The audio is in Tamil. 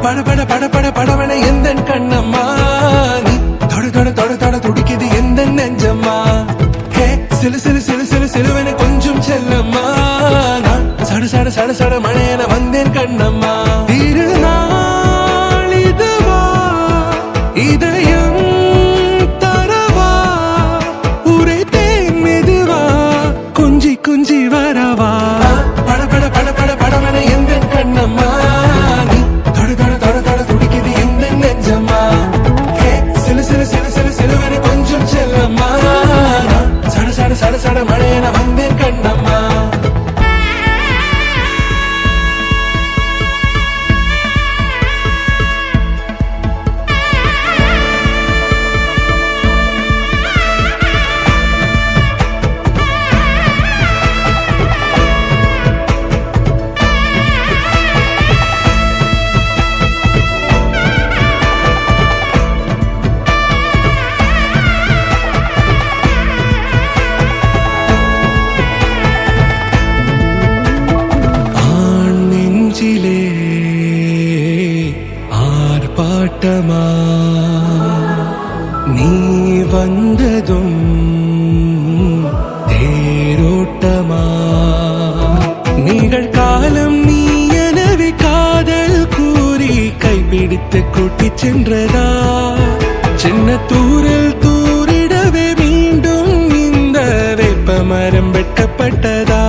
பட பட பட பட படவன எந்த கண்ணம்மா நீ தொட தொட தொட தொட துடிக்குது எந்த நெஞ்சம்மா ஹே சிலு சிலு சிலு சிலு சிலுவன கொஞ்சம் செல்லம்மா நான் சட சட சட சட மழையன வந்தேன் கண்ணம்மா திருநாள் இதுவா இதயம் தரவா உரைத்தேன் மெதுவா கொஞ்சி கொஞ்சி வரவா பட பட பட பட படவன எந்த கண்ணம்மா நீ தொட தொட தொட தொட துடிக்குது எந்த நெஞ்சம்மா ஹே சிலு சிலு சிலு சிலு சிலுவன கொஞ்சம் செல்லம்மா நான் சட சட சட சட மழையன வந்தேன் கண்ணம்மா ஆர்ப்பாட்டமா நீ வந்ததும் தேரோட்டமா நிகழ்காலம் நீ எனவே காதல் கூறி கைப்பிடித்து கூட்டிச் சென்றதா சின்ன தூரல் தூரிடவே மீண்டும் இந்த வேப்ப மரம் வெட்டப்பட்டதா